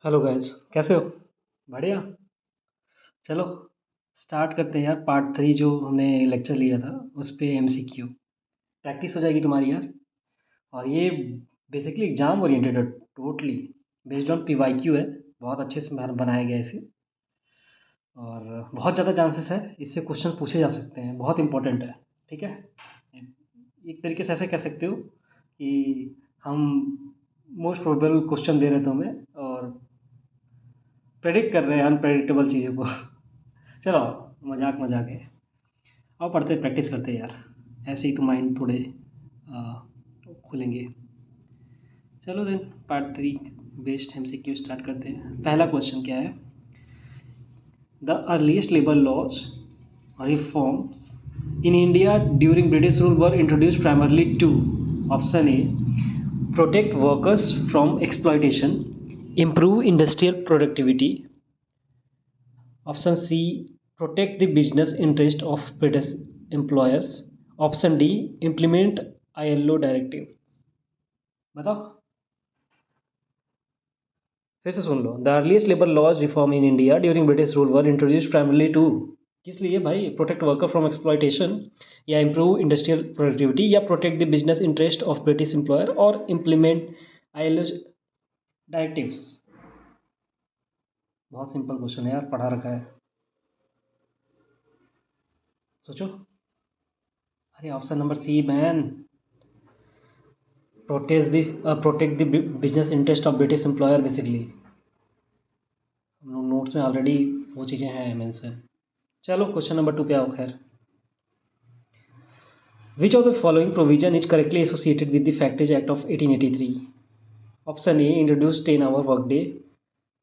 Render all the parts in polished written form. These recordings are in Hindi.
हेलो गाइस, कैसे हो? बढ़िया। चलो स्टार्ट करते हैं यार। पार्ट 3 जो हमने लेक्चर लिया था उस पे एमसीक्यू प्रैक्टिस हो जाएगी तुम्हारी यार। और ये बेसिकली एग्जाम ओरिएंटेड है, टोटली बेस्ड ऑन पीवाईक्यू है। बहुत अच्छे से बनाया गया है इसे। और बहुत ज़्यादा चांसेस है इससे क्वेश्चन पूछे जा सकते हैं, बहुत इंपॉर्टेंट है। ठीक है। एक तरीके से ऐसे कह सकते हो कि हम मोस्ट प्रोबेबल क्वेश्चन दे रहे थे हमें और प्रेडिक्ट कर रहे हैं अनप्रेडिक्टेबल चीज़ों को। चलो, मजाक मजाक है। और पढ़ते प्रैक्टिस करते हैं यार, ऐसे ही तो माइंड थोड़े खुलेंगे। चलो then, part 3 based MCQ start करते हैं। पहला क्वेश्चन क्या है? The earliest labour laws reforms in India during British rule were introduced primarily to option A protect workers from exploitation, improve industrial productivity. Option C, protect the business interest of British employers. Option D, implement ILO directive. बताओ, फिर से सुन लो। The earliest labour laws reform in India during British rule were introduced primarily to, किस लिए भाई? प्रोटेक्ट वर्कर फ्रॉम एक्सप्लॉइटेशन, या इम्प्रूव इंडस्ट्रियल प्रोडक्टिविटी, या protect the business interest of British employer, और इम्प्लीमेंट ILO डायरेक्टिव्स। बहुत सिंपल क्वेश्चन है यार, पढ़ा रखा है। सोचो। अरे option number C man, protect the business interest of British employer. Basically notes में ऑलरेडी वो चीज़ें हैं मेंशन। चलो क्वेश्चन नंबर 2 पे आओ। खैर, which of the following provision is correctly associated with the factories act of 1883? Option A introduce 10 hour work day,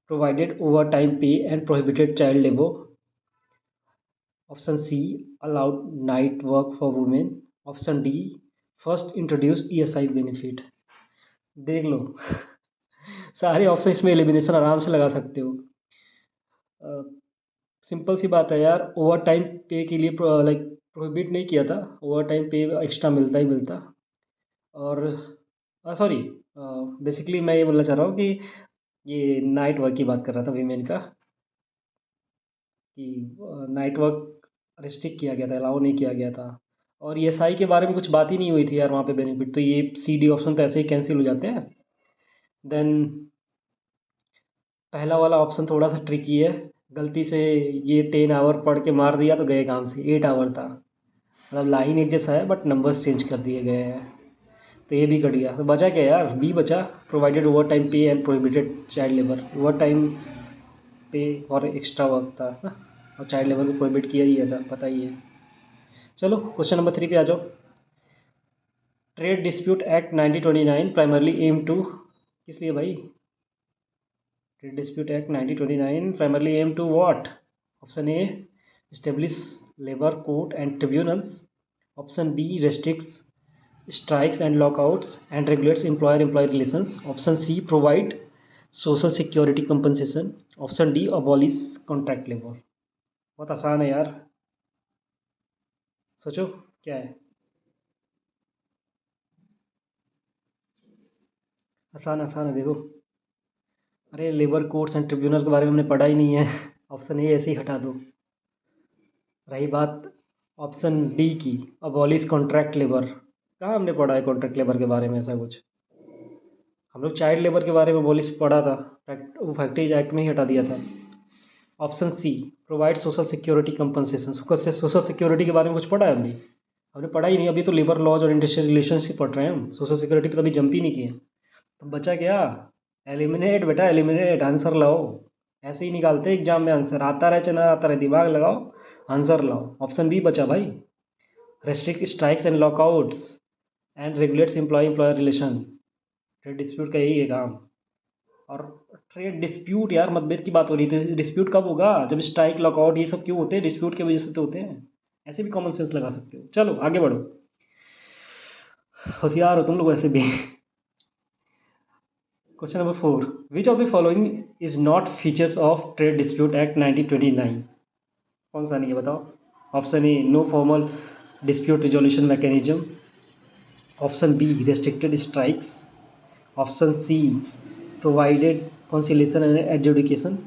provided overtime pay and prohibited child labour. Option C allowed night work for women. Option D first introduce ESI benefit. देख लो। सारे ऑप्शन इसमें एलिमिनेशन आराम से लगा सकते हो। सिंपल सी बात है यार, ओवर टाइम पे के लिए लाइक प्रोहिबिट नहीं किया था। ओवर टाइम पे एक्स्ट्रा मिलता ही मिलता। और सॉरी, बेसिकली मैं ये बोलना चाह रहा हूँ कि ये नाइट वर्क की बात कर रहा था, वीमेन का, कि नाइट वर्क रिस्ट्रिक्ट किया गया था, अलाउ नहीं किया गया था। और ESI के बारे में कुछ बात ही नहीं हुई थी यार वहाँ पे बेनिफिट, तो ये CD ऑप्शन तो ऐसे ही कैंसिल हो जाते हैं। देन पहला वाला ऑप्शन थोड़ा सा ट्रिकी है। गलती से ये 10 hour पढ़ के मार दिया तो गए काम से। 8 hour था, मतलब लाइन एक जैसा है बट नंबर्स चेंज कर दिए गए हैं। तो ये भी कट गया। तो बचा क्या यार? बी बचा, provided overtime pay and prohibited child labour. Over time पे और एक्स्ट्रा वर्क था ना, और चाइल्ड लेबर को प्रोहिबिट किया ही था, पता ही है। चलो क्वेश्चन नंबर 3 पे आ जाओ। Trade dispute act 1929 primarily aim to, किस लिए भाई? Trade dispute act 1929 primarily aim to what? Option A, establish labor court and tribunals. Option B, restricts strikes and lockouts and regulates employer-employee relations. Option C, provide social security compensation. Option D, abolish contract labor. बहुत आसान है यार, सोचो क्या है। आसान आसान है, देखो। अरे लेबर कोर्ट्स एंड ट्रिब्यूनल के बारे में हमने पढ़ा ही नहीं है। ऑप्शन ए ऐसे ही हटा दो। रही बात ऑप्शन डी की, अबॉलिश कॉन्ट्रैक्ट लेबर, कहाँ हमने पढ़ा है कॉन्ट्रैक्ट लेबर के बारे में ऐसा कुछ? हम लोग चाइल्ड लेबर के बारे में अबॉलिश पढ़ा था, वो फैक्ट्रीज एक्ट में ही हटा दिया था। Option C, provide social security compensation. Social security के बारे में कुछ पढ़ा है हमने? हमने पढ़ा ही नहीं। अभी तो लेबर लॉज और इंडस्ट्रियल रिलेशनशिप पढ़ रहे हैं हम, सोशल सिक्योरिटी पे तो अभी जंप ही नहीं किए। तो बचा क्या? एलिमिनेट बेटा, एलिमिनेट। आंसर लाओ। ऐसे ही निकालते एग्जाम में आंसर, आता रहे चाहे ना आता रहे, दिमाग लगाओ, आंसर लाओ। ऑप्शन बी बचा भाई, restrict strikes and lockouts and regulates employ employer relation. Trade dispute का यही है काम। और ट्रेड डिस्प्यूट यार, मतभेद की बात हो रही थी। डिस्प्यूट कब होगा? जब स्ट्राइक लॉकआउट ये सब क्यों होते हैं? डिस्प्यूट की वजह से तो होते हैं। ऐसे भी कॉमन सेंस लगा सकते हो। चलो आगे बढ़ो, होशियार हो तुम लोग वैसे भी। Question number 4, which of the following is not features of trade dispute act 1929? कौन सा नहीं है बताओ? Option A, no formal dispute resolution mechanism. Option B, restricted strikes. Option C, provided conciliation and adjudication,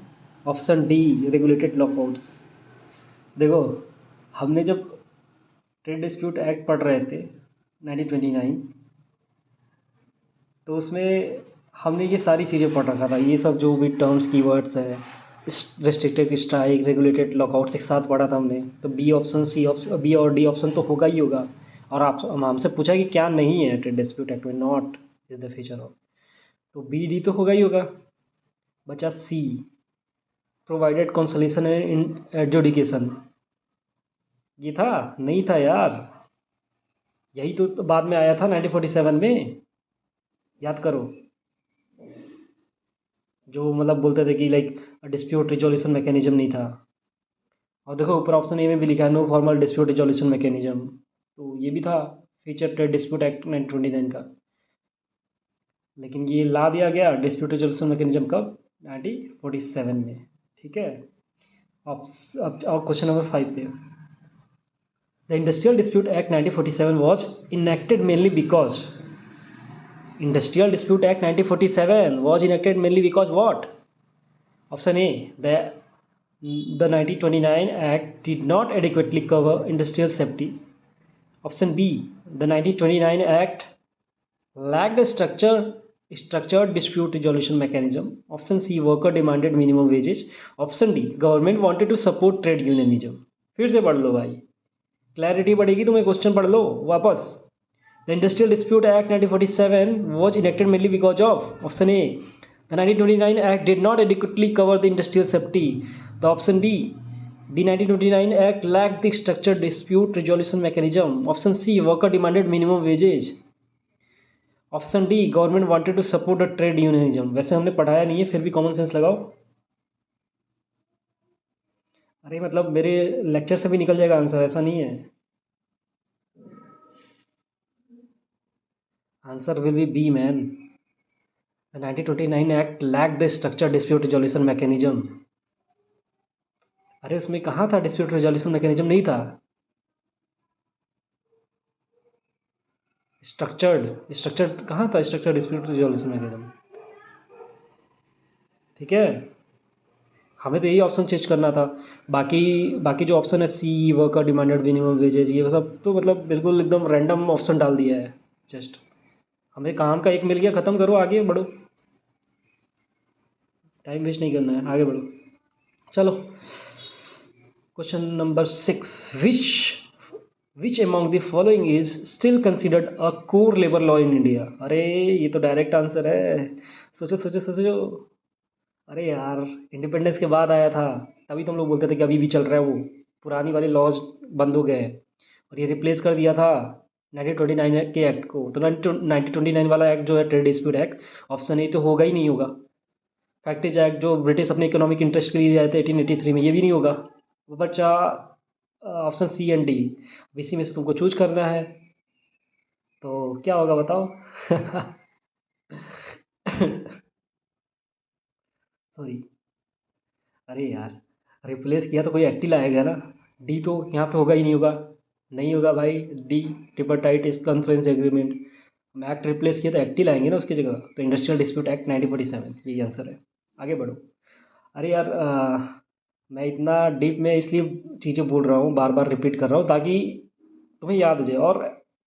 option D regulated lockouts. देखो, हमने जब ट्रेड डिस्प्यूट एक्ट पढ़ रहे थे 1929, तो उसमें हमने ये सारी चीज़ें पढ़ रखा था, ये सब जो भी टर्म्स कीवर्ड्स है, रेस्ट्रिक्टेड स्ट्राइक, रेगुलेटेड लॉकआउट्स एक साथ पढ़ा था हमने। तो B option, C option, B और डी ऑप्शन तो होगा ही होगा। और आप हमसे पूछा कि क्या नहीं है ट्रेड डिस्प्यूट एक्ट में, not is the feature of, तो बी डी तो होगा ही होगा। बचा सी, प्रोवाइडेड कंसोलेशन एंड एडजुडिकेशन, ये था? नहीं था यार, यही तो बाद में आया था 1947 में, याद करो। जो मतलब बोलते थे कि लाइक डिस्प्यूट रिजोल्यूशन मैकेनिज्म नहीं था। और देखो ऊपर ऑप्शन ए में भी लिखा है no formal dispute resolution mechanism, तो ये भी था फीचर ट्रेड डिस्प्यूट एक्ट 1929 का। लेकिन ये ला दिया गया डिस्प्यूट रिजोल्यूशन मैकेनिज्म कब? 1947 में। ठीक है, अब क्वेश्चन नंबर 5 पे। The industrial dispute act 1947 was enacted mainly because, Industrial Dispute Act 1947 was enacted mainly because what? Option A, the 1929 Act did not adequately cover industrial safety. Option B, the 1929 Act lacked a structured dispute resolution mechanism. Option C, worker demanded minimum wages. Option D, government wanted to support trade unionism. फिर से पढ़ लो भाई, क्लैरिटी बढ़ेगी, तुम्हें क्वेश्चन पढ़ लो वापस। The Industrial Dispute Act 1947 was enacted mainly because of, option A, the 1929 Act did not adequately cover the industrial safety. The option B, the 1929 Act lacked the structured dispute resolution mechanism. Option C, worker demanded minimum wages. Option D, government wanted to support the trade unionism. वैसे हमने पढ़ाया नहीं है, फिर भी कॉमन सेंस लगाओ। अरे मतलब मेरे लेक्चर से भी निकल जाएगा आंसर, ऐसा नहीं है। Answer will be B, man. The 1929 Act lacked the structured dispute resolution mechanism. अरे उसमें कहाँ था डिस्प्यूट रेजोल्यूशन मैकेनिज्म? नहीं था। स्ट्रक्चर्ड कहाँ था स्ट्रक्चर्ड डिस्प्यूट रेजोल्यूशन मैकेनिज्म? ठीक है, हमें तो यही ऑप्शन चेंज करना था। बाकी बाकी जो ऑप्शन है सी, वर्कर डिमांडेड मिनिमम वेजेज, ये सब तो मतलब बिल्कुल एकदम रैंडम ऑप्शन डाल दिया है। जस्ट हमें काम का एक मिल गया, ख़त्म करो, आगे बढ़ो, टाइम वेस्ट नहीं करना है, आगे बढ़ो। चलो question number 6, which among the following is still considered a core labour law in India? अरे ये तो डायरेक्ट आंसर है, सोचो सोचो सोचो। अरे यार, इंडिपेंडेंस के बाद आया था, तभी तो हम लोग बोलते थे कि अभी भी चल रहा है, वो पुरानी वाले लॉज बंद हो गए हैं और ये रिप्लेस कर दिया था 1929 के एक्ट को। तो 1929 वाला एक्ट जो है trade dispute act, option A तो होगा ही नहीं होगा। फैक्ट्रीज एक्ट जो ब्रिटिश अपने इकोनॉमिक इंटरेस्ट के लिए आए थे 1883 में, ये भी नहीं होगा। वो बच्चा ऑप्शन सी एंड डी, इसी में से तुमको चूज करना है, तो क्या होगा बताओ? सॉरी, अरे यार, रिप्लेस किया तो कोई एक्ट ही लाएगा ना, डी तो यहाँ पे होगा ही नहीं होगा, नहीं होगा भाई। डी, ट्रिपरटाइट इस कॉन्फ्रेंस एग्रीमेंट, हम एक्ट रिप्लेस किया तो एक्ट ही लाएंगे ना उसकी जगह, तो इंडस्ट्रियल डिस्प्यूट एक्ट 1947 यही आंसर है। आगे बढ़ो। अरे यार मैं इतना डीप में इसलिए चीज़ें बोल रहा हूँ, बार बार रिपीट कर रहा हूँ ताकि तुम्हें याद हो जाए। और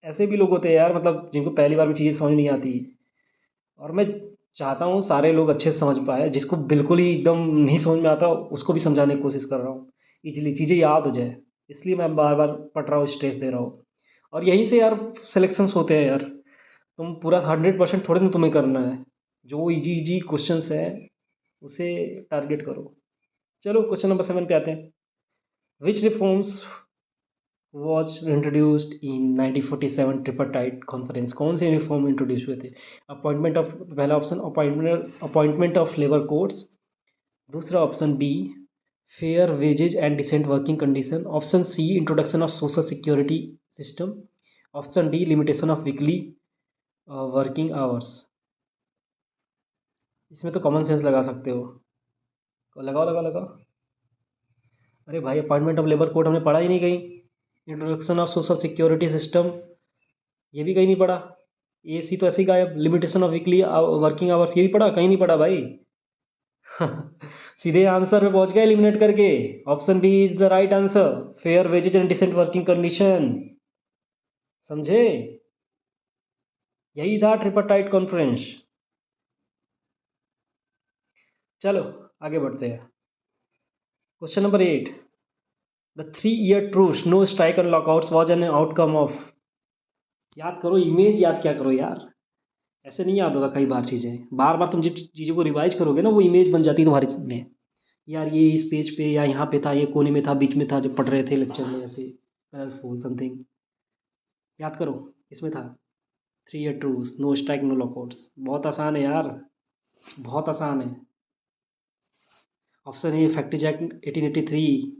ऐसे भी लोग होते हैं यार, मतलब जिनको पहली बार में चीज़ें समझ नहीं आती, और मैं चाहता हूँ सारे लोग अच्छे से समझ पाए। जिसको बिल्कुल ही एकदम नहीं समझ में आता उसको भी समझाने की कोशिश कर रहा हूँ, इजीली चीज़ें याद हो जाए, इसलिए मैं बार बार पढ़ रहा हूँ, स्ट्रेस दे रहा हूँ। और यहीं से यार सिलेक्शंस होते हैं यार, तुम पूरा 100% थोड़े ना तुम्हें करना है, जो इजी इजी क्वेश्चंस हैं उसे टारगेट करो। चलो क्वेश्चन नंबर 7 पे आते हैं। Which reforms was introduced in 1947 tripartite conference? कौन से रिफॉर्म इंट्रोड्यूस हुए थे? अपॉइंटमेंट ऑफ, पहला option appointment of labour courts, दूसरा option B fair wages and decent working condition, option C introduction of social security system, option D limitation of weekly working hours. इसमें तो कॉमन सेंस लगा सकते हो, लगाओ लगाओ लगाओ। अरे भाई, अपॉइंटमेंट ऑफ लेबर कोड हमने पढ़ा ही नहीं कहीं, introduction of social security system ये भी कहीं नहीं पढ़ा, ए सी तो ऐसे ही गायब, limitation of weekly working hours ये भी पढ़ा? कहीं नहीं पढ़ा भाई। सीधे आंसर में पहुंच गए एलिमिनेट करके। Option B is the right answer, fair wages and decent working condition. समझे? यही था ट्रिपाटाइट कॉन्फ्रेंस। चलो आगे बढ़ते हैं। Question number 8, the 3 year truce, no strike and lockouts was an outcome of. याद करो, इमेज याद क्या करो यार, ऐसे नहीं याद होगा कई बार चीज़ें। बार बार तुम जिन चीज़ों को रिवाइज करोगे ना, वो इमेज बन जाती है तुम्हारे में। यार ये इस पेज पे या यहाँ पे था, ये कोने में था, बीच में था, जब पढ़ रहे थे लेक्चर में, ऐसे कलरफुल समथिंग। याद करो, इसमें था 3 year truce, no strike no lockouts. बहुत आसान है यार, बहुत आसान है। Option A factories act 1883,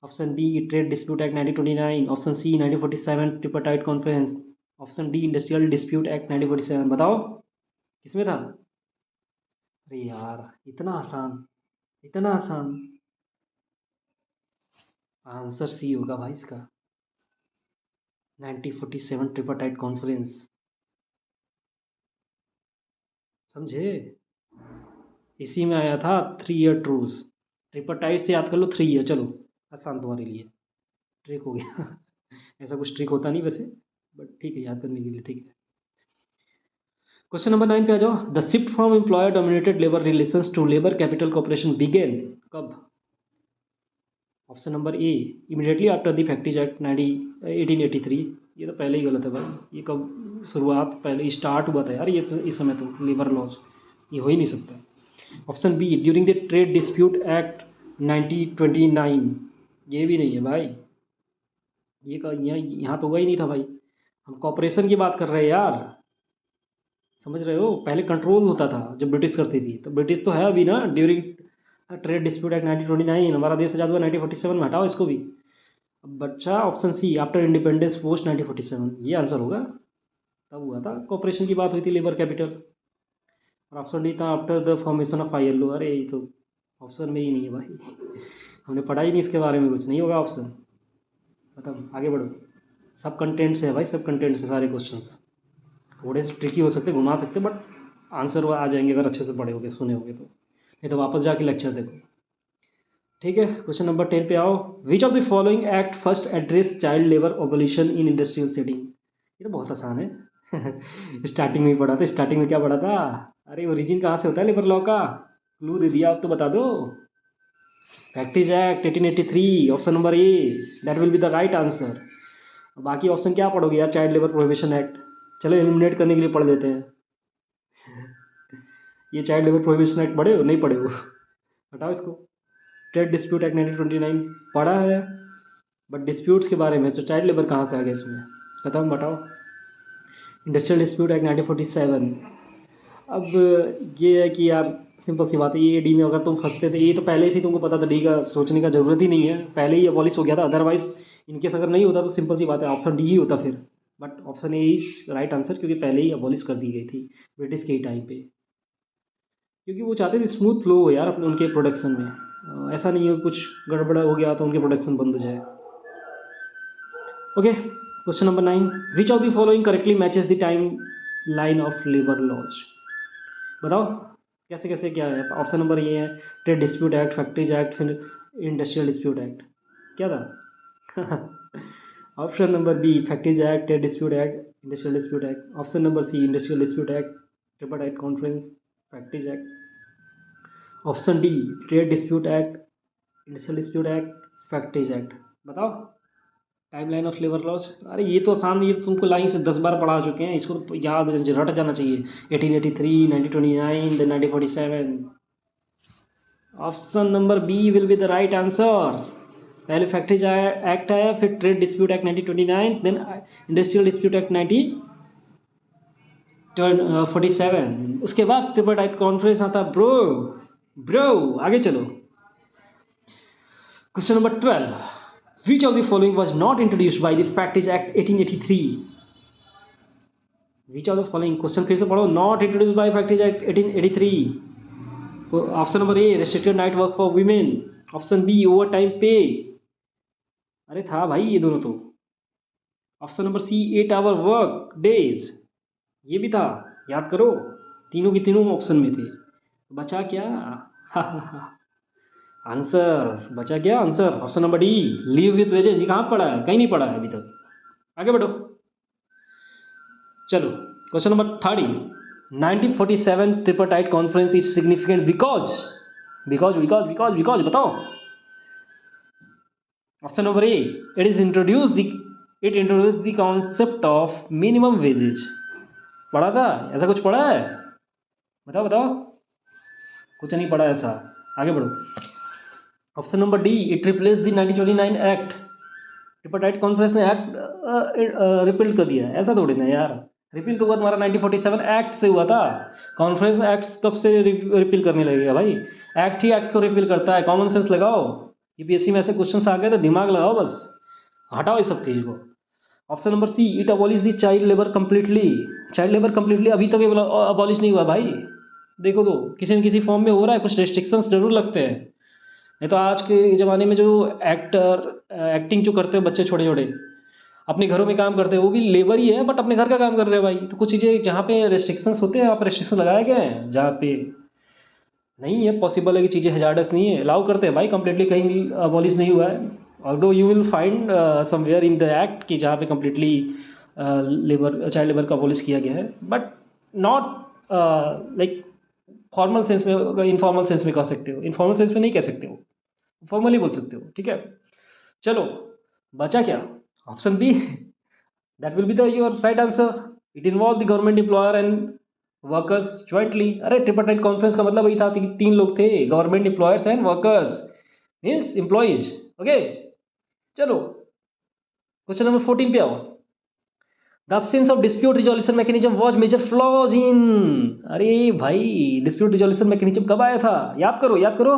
option B trade dispute act 1929, option C 1947 tripartite conference, option D industrial dispute act 1947। बताओ किसमें था? अरे यार इतना आसान, इतना आसान। आंसर सी होगा भाई इसका, 1947 ट्रिपाटाइट कॉन्फ्रेंस। समझे? इसी में आया था 3 year ट्रूस। ट्रिपाटाइट से याद कर लो 3 year, चलो आसान तुम्हारे लिए, ट्रिक हो गया। ऐसा कुछ ट्रिक होता नहीं वैसे, बट ठीक है, याद करने के लिए ठीक है। क्वेश्चन नंबर 9 पे आ जाओ। The shift from employer dominated labour relations to labour capital corporation began, कब? Option number A immediately after the factories act 1883। ये तो पहले ही गलत है भाई, ये कब शुरुआत, पहले स्टार्ट हुआ था यार ये तो, इस समय तो लेबर लॉज, ये हो ही नहीं सकता। Option B during the trade dispute act 1929, ये भी नहीं है भाई, ये का यहाँ यहाँ तो हुआ ही नहीं था भाई। हम कॉपरेशन की बात कर रहे हैं यार, समझ रहे हो? पहले कंट्रोल होता था जब ब्रिटिश करती थी, तो ब्रिटिश तो है अभी ना। ड्यूरिंग ट्रेड डिस्प्यूट एक्ट 1929, हमारा देश आजाद हुआ 1947 में, हटाओ इसको भी। अब बच्चा option C after independence post 1947, ये आंसर होगा। तब हुआ था, कॉपरेशन की बात हुई थी, लेबर कैपिटल। और ऑप्शन डी था after the formation of ILO। अरे ये तो ऑप्शन में ही नहीं है भाई। हमने पढ़ा ही नहीं इसके बारे में, कुछ नहीं होगा ऑप्शन। मतलब आगे बढ़ो, सब कंटेंट से है भाई, सब कंटेंट से सारे क्वेश्चंस। थोड़े से ट्रिकी हो सकते, घुमा सकते, बट आंसर वो आ जाएंगे अगर अच्छे से पढ़े होगे, सुने होगे तो। नहीं तो वापस जाके लेक्चर देखो। ठीक है, क्वेश्चन नंबर 10 पे आओ। Which of the following act first address child labour abolition in industrial setting. ये तो बहुत आसान है। स्टार्टिंग में ही पढ़ा था, स्टार्टिंग में क्या पढ़ा था? अरे ओरिजिन कहाँ से होता है लेबर लॉ का? क्लू दे दिया, अब तो बता दो। Factories act 1883, option number A, that will be the right answer. बाकी ऑप्शन क्या पढ़ोगे यार, चाइल्ड लेबर प्रोहिबिशन एक्ट। चलो एलिमिनेट करने के लिए पढ़ लेते हैं। ये चाइल्ड लेबर प्रोहिबिशन एक्ट पढ़े हो? नहीं पढ़े हो? हटाओ इसको। ट्रेड डिस्प्यूट एक्ट 1929 पढ़ा है, बट डिस्प्यूट्स के बारे में, तो चाइल्ड लेबर कहाँ से आ गया इसमें? खत्म, बताओ। Industrial dispute act 1947। अब ये है कि यार सिंपल सी बात है, ये डी में अगर तुम फंसते थे, ये तो पहले से ही तुमको पता था, डी का सोचने का जरूरत ही नहीं है, पहले ही अबॉलिश हो गया था। अदरवाइज इनकेस अगर नहीं होता तो सिंपल सी बात है, ऑप्शन डी ही होता फिर। But option A is right answer, क्योंकि पहले ही अबॉलिश कर दी गई थी ब्रिटिश के ही टाइम पे, क्योंकि वो चाहते थे स्मूथ फ्लो हो यार अपने उनके प्रोडक्शन में। ऐसा नहीं है कुछ गड़बड़ हो गया तो उनके प्रोडक्शन बंद हो जाए। Okay, question number 9, which of the following correctly matches the time line of labour laws. बताओ कैसे कैसे क्या है। ऑप्शन नंबर ये है trade dispute act, factories act, फिर इंडस्ट्रियल डिस्प्यूट एक्ट। क्या था? Option number B factories act, trade dispute act, industrial dispute act. Option number C industrial dispute act, tripartite conference, factories act. Option D trade dispute act, industrial dispute act, factories act. बताओ time line of labour laws. अरे ये तो आसान, ये तुमको लाइन से 10 बार पढ़ा चुके हैं, इसको तो याद रट जाना चाहिए। 1883, 1929, then 1947। Option number B will be the right answer. पहले फैक्ट्रीज एक्ट आया, फिर trade dispute act 1929, then industrial dispute act 1947, उसके बाद ट्रिपाटाइट कॉन्फ्रेंस आता। ब्रो ब्रो आगे चलो। Question number 12, which of the following was not introduced by the Factories Act 1883? Which of the following, question फिर से पढ़ो, not introduce by factories act 1883। Option number A restricted night work for women, option B overtime pay. अरे था भाई ये दोनों तो। Option number C 8 hour work days, ये भी था, याद करो, तीनों की तीनों ऑप्शन में थे। बचा क्या? आंसर बचा क्या? Answer option number D, leave with wages. ये कहाँ पढ़ा है? कहीं नहीं पढ़ा है अभी तक। आगे बढ़ो। चलो, question number 13। 1947 tripartite conference is significant because because because because because बताओ। Option number A, it introduce the concept of minimum wages. पढ़ा था? ऐसा कुछ पढ़ा है? बताओ बताओ। कुछ नहीं पढ़ा ऐसा। आगे बढ़ो। Option number D, it replace the 1929 act. Tripartite conference ने एक्ट रिपील कर दिया। ऐसा थोड़ी ना यार, रिपील तो हुआ तुम्हारा 1947 एक्ट से हुआ था। कॉन्फ्रेंस एक्ट कब से रिपील करने लगेगा भाई? एक्ट ही एक्ट को रिपील करता है। कॉमन सेंस लगाओ। यूपीएससी में ऐसे क्वेश्चन आ गए तो दिमाग लगाओ बस। हटाओ इस सब चीज को। Option number C, it abolish the child labour completely. Child labour completely अभी तक अबॉलिश नहीं हुआ भाई। देखो तो किसी न किसी फॉर्म में हो रहा है, कुछ रेस्ट्रिक्शंस जरूर लगते हैं। नहीं तो आज के ज़माने में जो एक्टिंग जो करते हैं बच्चे छोटे छोटे, अपने घरों में काम करते हैं, वो भी लेबर ही है बट अपने घर का काम कर रहे हैं भाई। तो कुछ चीज़ें जहाँ पे रेस्ट्रिक्शंस होते हैं, वहाँ पे रेस्ट्रिक्शन लगाए गए हैं। जहाँ पे नहीं है पॉसिबल है कि चीज़ें हजार्डस नहीं है, अलाउ करते हैं भाई। कंप्लीटली कहीं भी अबॉलिश नहीं हुआ है। Although you will find somewhere in the act कि जहाँ पे कंप्लीटली लेबर चाइल्ड लेबर का अबॉलिश किया गया है, but not like formal sense में। इनफॉर्मल सेंस में कह सकते हो, इनफॉर्मल सेंस में नहीं कह सकते हो, फॉर्मली बोल सकते हो। ठीक है, चलो बचा क्या? Option B, that will be the your right answer. It involve the government employer and workers jointly. अरे ट्रिपरटाइट कॉन्फ्रेंस का मतलब वही था कि तीन लोग थे, government employers and workers, means employees. Okay, चलो क्वेश्चन नंबर 14 पे आओ। The absence of dispute resolution mechanism was major flaws in। अरे भाई, डिस्प्यूट रिजोल्यूशन मैकेनिज्म कब आया था? याद करो याद करो।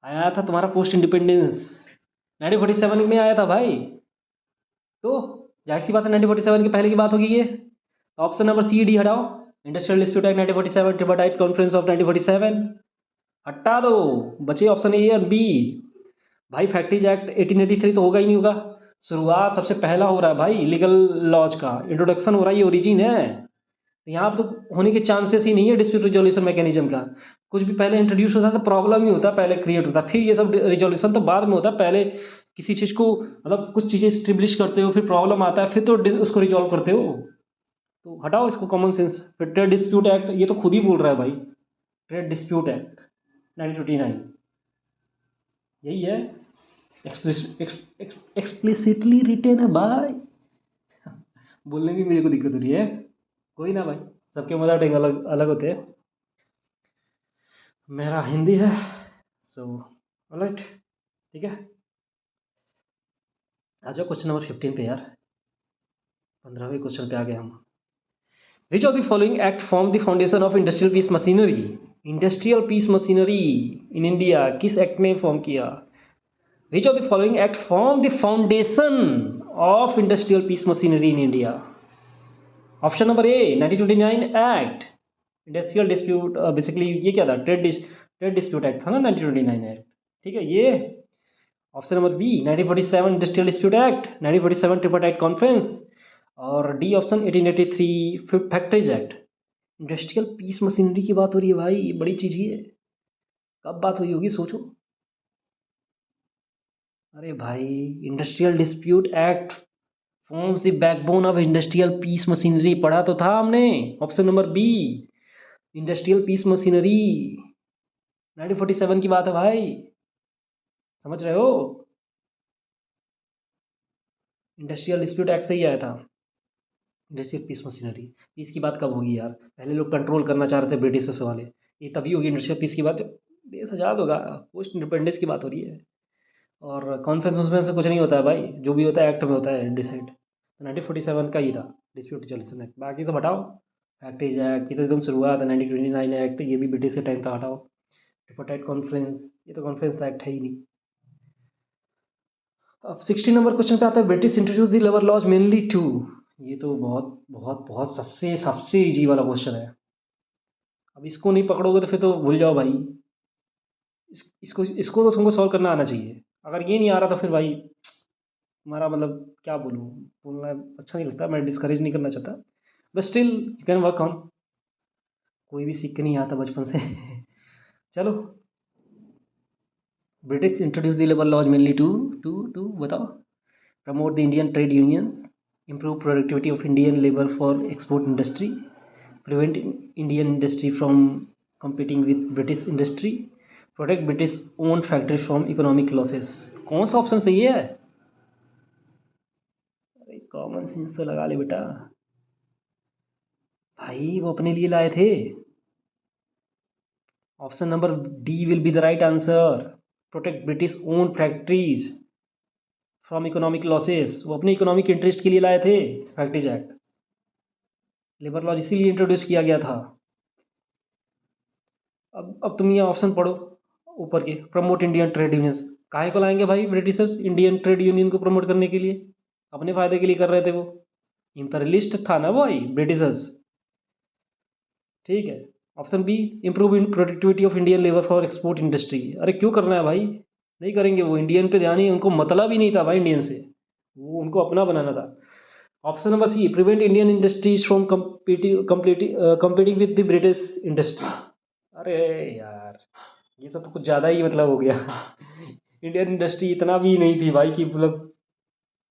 आया था तुम्हारा पोस्ट इंडिपेंडेंस 1947 में आया था भाई। तो जाहिर सी बात है 1947 के पहले की बात होगी ये। ऑप्शन नंबर सी डी हटाओ। Industrial dispute act 1947, tripartite conference of 1947 हटा दो। बचे ऑप्शन ए और बी। भाई फैक्ट्रीज एक्ट 1883 तो होगा ही नहीं होगा। शुरुआत सबसे पहला हो रहा है भाई लीगल लॉज का, इंट्रोडक्शन हो रहा है, ये ओरिजिन है। तो यहाँ पर तो होने के चांसेस ही नहीं है डिस्प्यूट रिजोल्यूशन मैकेनिज्म का। कुछ भी पहले इंट्रोड्यूस होता है तो प्रॉब्लम ही होता है, पहले क्रिएट होता है, फिर ये सब रिजोल्यूशन तो बाद में होता है। पहले किसी चीज़ को मतलब कुछ चीज़ें स्टेब्लिश करते हो, फिर प्रॉब्लम आता है, फिर तो उसको रिजॉल्व करते हो। तो हटाओ इसको कॉमन सेंस। फिर ट्रेड डिस्प्यूट एक्ट, ये तो खुद ही बोल रहा है भाई, ट्रेड डिस्प्यूट एक्ट 1929 यही है। एक्सप्लिसिटली रिटेन है भाई। बोलने में मेरे को दिक्कत हो रही है। कोई ना भाई, सबके मदर टंग अलग अलग होते हैं। मेरा हिंदी है, सो ऑलराइट, ठीक है। आ जाओ क्वेश्चन नंबर 15 पे यार। 15वें क्वेश्चन पे आ गए हम। Which of the following act form the foundation of industrial peace machinery. Industrial peace machinery in India किस एक्ट ने फॉर्म किया? Which of the following act form the foundation of industrial peace machinery in India? Option number A 1929 act, industrial dispute, basically ये क्या था? ट्रेड डिस्प्यूट एक्ट था ना 1929 एक्ट, ठीक है ये। Option number B 1947 industrial dispute act, 1947 tripartite conference, और D option 1883 factories act. Industrial peace machinery की बात हो रही है भाई, बड़ी चीज ही है। कब बात हुई होगी सोचो। अरे भाई, industrial dispute act forms the backbone of industrial peace machinery, पढ़ा तो था हमने। Option number B, industrial peace machinery 1947 की बात है भाई, समझ रहे हो? इंडस्ट्रियल डिस्प्यूट एक्ट से ही आया था इंडस्ट्रियल पीस मशीनरी। पीस की बात कब होगी यार? पहले लोग कंट्रोल करना चाह रहे थे ब्रिटिशर्स वाले, ये तभी होगी इंडस्ट्रियल पीस की बात जब देश आज़ाद होगा। पोस्ट इंडिपेंडेंस की बात हो रही है। और कॉन्फ्रेंस में से कुछ नहीं होता है भाई, जो भी होता है एक्ट में होता है डिसाइड। तो 1947 का ही था डिस्प्यूट रिजोल्यूशन एक्ट। बाकी सब हटाओ। फैक्ट्रीज एक्ट ये तो एकदम शुरुआत है, 1929 एक्ट ये भी ब्रिटिश के टाइम था, हटाओ। ट्रिपरटाइट कॉन्फ्रेंस ये तो कॉन्फ्रेंस एक्ट है ही नहीं। अब 16 नंबर क्वेश्चन पे आता है, British introduce the labour laws mainly to. ये तो बहुत बहुत बहुत सबसे सबसे इजी वाला क्वेश्चन है। अब इसको नहीं पकड़ोगे तो फिर तो भूल जाओ भाई। इसको इसको तो तुमको सॉल्व करना आना चाहिए। अगर ये नहीं आ रहा तो फिर भाई तुम्हारा मतलब क्या बोलूँ, बोलना अच्छा नहीं लगता, मैं डिस्करेज नहीं करना चाहता, but still you can work on. कोई भी सीख के नहीं आता बचपन से। चलो, British introduce the labour laws mainly to बताओ, promote the Indian trade unions, improve productivity of Indian labor for export industry, prevent Indian industry from competing with British industry, protect British owned factories from economic losses। कौन सा ऑप्शन सही है? अरे कॉमन सेंस तो लगा ले बेटा भाई, वो अपने लिए लाए थे। Option number D will be the right answer. Protect British owned factories from economic losses, वो अपने इकोनॉमिक इंटरेस्ट के लिए लाए थे फैक्ट्रीज एक्ट। लेबर लॉज इसीलिए इंट्रोड्यूस किया गया था। अब तुम ये ऑप्शन पढ़ो ऊपर के, प्रमोट इंडियन ट्रेड यूनियंस, काहे को लाएंगे भाई ब्रिटिशर्स इंडियन ट्रेड यूनियन को प्रमोट करने के लिए? अपने फायदे के लिए कर रहे थे वो, इंपीरियलिस्ट था ना भाई ब्रिटिशर्स। ठीक है, option B, improve in productivity of Indian labour for export industry. अरे क्यों करना है भाई, नहीं करेंगे, वो इंडियन पे ध्यान ही, उनको मतलब ही नहीं था भाई इंडियन से, वो उनको अपना बनाना था। Option number C, prevent Indian industries from competing with the British industry. अरे यार, ये सब तो कुछ ज़्यादा ही मतलब हो गया। इंडियन इंडस्ट्री इतना भी नहीं थी भाई कि मतलब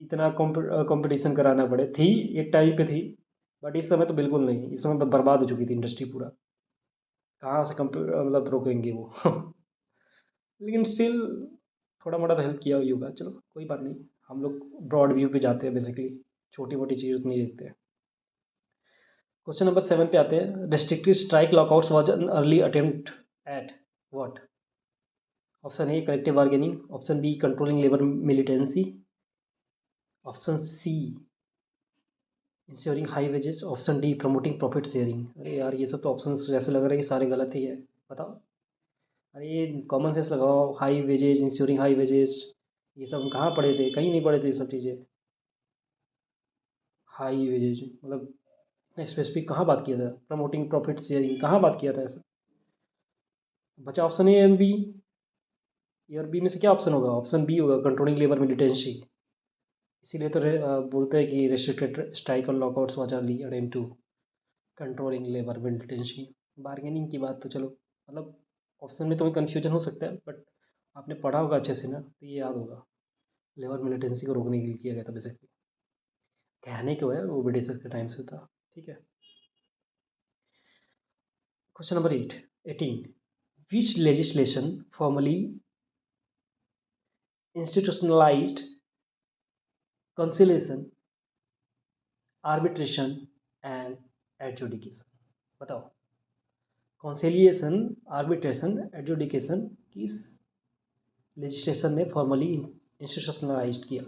इतना कंपटीशन कराना पड़े, थी एक टाइम पे थी, बट इस समय तो बिल्कुल नहीं, इस समय बर्बाद हो चुकी थी इंडस्ट्री पूरा, कहाँ से मतलब रोकेंगे वो। लेकिन स्टिल थोड़ा मोड़ा तो हेल्प किया हुई होगा, चलो कोई बात नहीं, हम लोग ब्रॉड व्यू पे जाते हैं बेसिकली, छोटी मोटी चीज़ नहीं देखते हैं। क्वेश्चन नंबर 7 पे आते हैं, restrictive strike lockouts was an early attempt at what? Option A collective bargaining, option B controlling labour militancy, option C ensuring high wages, option D promoting profit sharing. अरे यार, ये सब तो ऑप्शन जैसे लग रहे हैं कि सारे गलत ही है, बताओ। अरे ये कॉमन सेंस लगाओ, high wages, ensuring high wages, ये सब हम कहाँ पढ़े थे, कहीं नहीं पढ़े थे ये सब चीज़ें। हाई वेजेस मतलब स्पेसिफिक कहाँ बात किया था, प्रमोटिंग प्रॉफिट शेयरिंग कहाँ बात किया था ऐसा? बचा option A and B, A और बी में से क्या ऑप्शन होगा? ऑप्शन बी होगा, कंट्रोलिंग लेबर मिलिटेंसी। इसीलिए तो बोलते हैं कि रेस्ट्रिक्टेड स्ट्राइक और lockouts was early attempt to controlling labour militancy. Bargaining की बात तो चलो, मतलब ऑप्शन में तुम्हें कन्फ्यूजन हो सकता है, बट आपने पढ़ा होगा अच्छे से ना, तो ये याद होगा, लेबर मिलिटेंसी को रोकने के लिए किया गया था बेसिकली। कहने को है वो ब्रिटिशर्स के टाइम से था। ठीक है, question number 18, which legislation formally institutionalised conciliation, arbitration and adjudication? बताओ, कॉन्सिलिएशन, आर्बिट्रेशन, एडजुडिकेशन किस लेजिस्लेशन ने फॉर्मली इंस्टीट्यूशनलाइज्ड किया?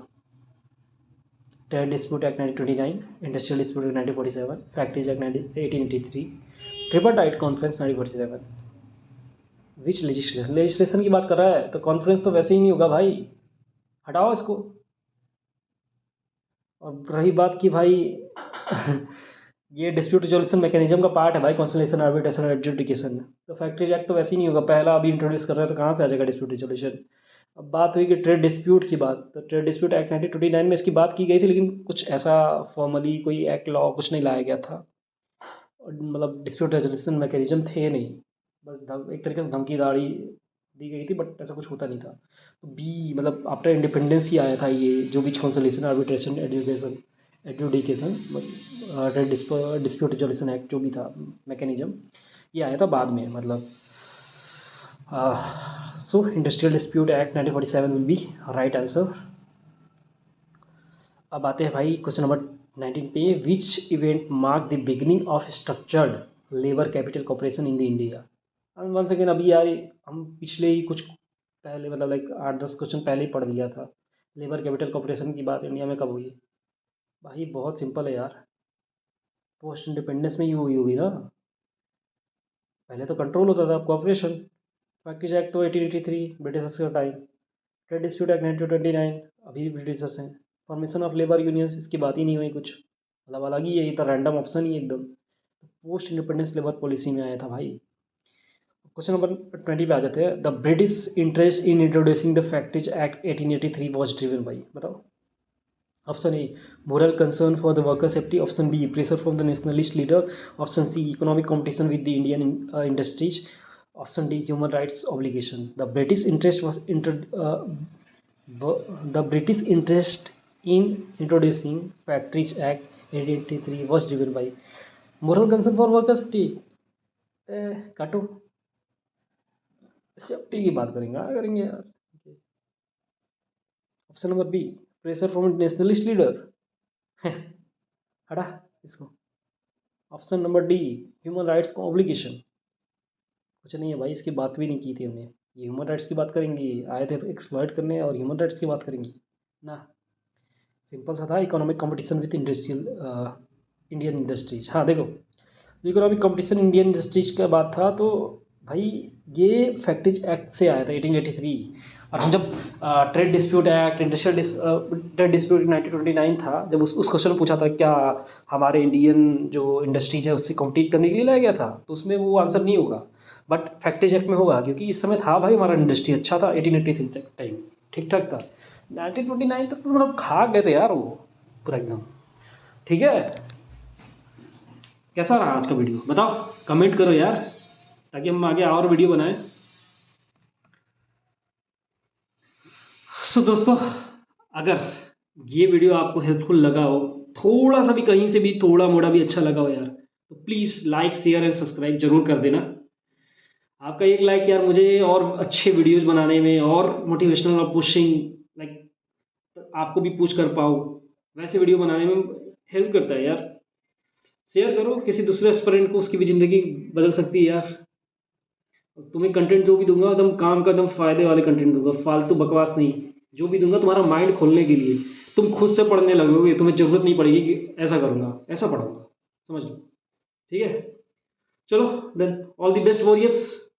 Trade dispute act 1929, industrial dispute act 1947, factories act 1883, tripartite conference 1947। Which legislation, legislation की बात कर रहा है तो कॉन्फ्रेंस तो वैसे ही नहीं होगा भाई, हटाओ इसको। और रही बात कि भाई ये डिस्प्यूट रिजोल्यूशन मैकेनिज्म का पार्ट है भाई, कॉन्सिलेशन, आर्बिट्रेशन और एडजुडिकेशन, तो फैक्ट्रीज एक्ट तो वैसे ही नहीं होगा, पहला अभी इंट्रोड्यूस कर रहे हैं तो कहाँ से आ जाएगा डिस्प्यूट रिजोल्यूशन। अब बात हुई कि ट्रेड डिस्प्यूट की बात, तो ट्रेड डिस्प्यूट एक्ट 1929 में इसकी बात की गई थी, लेकिन कुछ ऐसा फॉर्मली कोई एक्ट लॉ कुछ नहीं लाया गया था, और मतलब डिस्प्यूट रेजोल्यूशन मैकेनिज्म थे नहीं, बस एक तरीके से धमकीदारी दी गई थी, बट ऐसा कुछ होता नहीं था। तो बी मतलब आफ्टर इंडिपेंडेंस ही आया था ये, जो बीच conciliation, arbitration, adjudication, trade dispute resolution act जो भी था मैकेनिज्म, ये आया था बाद में, मतलब सो industrial dispute act 1947 will be right answer. अब आते हैं भाई क्वेश्चन नंबर 19 पे, which event mark the beginning of structured labour capital corporation in the India? One second, अभी यार हम पिछले ही कुछ पहले मतलब लाइक 8-10 क्वेश्चन पहले ही पढ़ लिया था, लेबर कैपिटल कॉर्पोरेशन की बात इंडिया में कब हुई? भाई बहुत सिंपल है यार, पोस्ट इंडिपेंडेंस में ही हुई होगी ना, पहले तो कंट्रोल होता था, कॉर्पोरेशन। फैक्ट्रीज एक्ट तो 1883 ब्रिटिशर्स का टाइम, ट्रेड डिस्प्यूट एक्ट 1929 अभी भी ब्रिटिशर्स हैं, फॉर्मेशन ऑफ लेबर यूनियंस इसकी बात ही नहीं हुई कुछ, मतलब अलग ही है, ये तो रैंडम ऑप्शन ही एकदम, पोस्ट इंडिपेंडेंस लेबर पॉलिसी में आया था भाई। क्वेश्चन नंबर 20 पे आ जाते हैं, the British interest in introducing the factories act 1883 was driven by, बताओ। Option A moral concern for the worker safety, option B pressure from the nationalist leader, option C economic competition with the Indian industries, option D human rights obligation. The British interest in introducing Factories Act 1883 was driven by moral concern for worker safety. काटो, सेफ्टी की बात करेंगे यार. Option number B pressure from nationalist leader, हटा इसको. Option number D human rights को ऑब्लिगेशन. कुछ नहीं है भाई, इसकी बात भी नहीं की थी हमने. ये ह्यूमन राइट्स की बात करेंगे, आए थे एक्सप्लॉइट करने, और ह्यूमन राइट्स की बात करेंगे ना. सिंपल सा था, economic competition with industrial Indian industries. हाँ देखो, जो इकोनॉमिक कंपटीशन इंडियन इंडस्ट्रीज का बात था, तो भाई ये फैक्ट्रीज एक्ट से आया था 1883. और हम जब trade dispute act, industrial trade dispute 1929 था, जब उस क्वेश्चन पूछा था क्या हमारे इंडियन जो इंडस्ट्रीज है उससे कॉम्पीट करने के लिए लाया गया था, तो उसमें वो आंसर नहीं होगा, बट फैक्ट्रीज एक्ट में होगा, क्योंकि इस समय था भाई हमारा इंडस्ट्री अच्छा था. 1883 तक टाइम ठीक ठाक था. 1929 तक तो मतलब खा गए थे यार वो पूरा एकदम. ठीक है, कैसा रहा आज का वीडियो बताओ, कमेंट करो यार, ताकि हम आगे और वीडियो बनाएं. सो दोस्तों, अगर ये वीडियो आपको हेल्पफुल लगा हो, थोड़ा सा भी, कहीं से भी थोड़ा मोड़ा भी अच्छा लगा हो यार, तो please like share and subscribe जरूर कर देना. आपका एक लाइक यार मुझे और अच्छे वीडियोस बनाने में, और मोटिवेशनल और पुशिंग, लाइक आपको भी पुश कर पाओ वैसे वीडियो बनाने में हेल्प करता है यार. शेयर करो किसी दूसरे एस्पिरेंट को, उसकी भी ज़िंदगी बदल सकती है यार. तुम्हें कंटेंट जो भी दूंगा एकदम काम का, एकदम फायदे वाले कंटेंट दूंगा, फालतू बकवास नहीं. जो भी दूंगा तुम्हारा माइंड खोलने के लिए, तुम खुद से पढ़ने लगोगे, तुम्हें ज़रूरत नहीं पड़ेगी कि ऐसा करूँगा ऐसा पढ़ूंगा. समझ लो, ठीक है. चलो then, all the best warriors.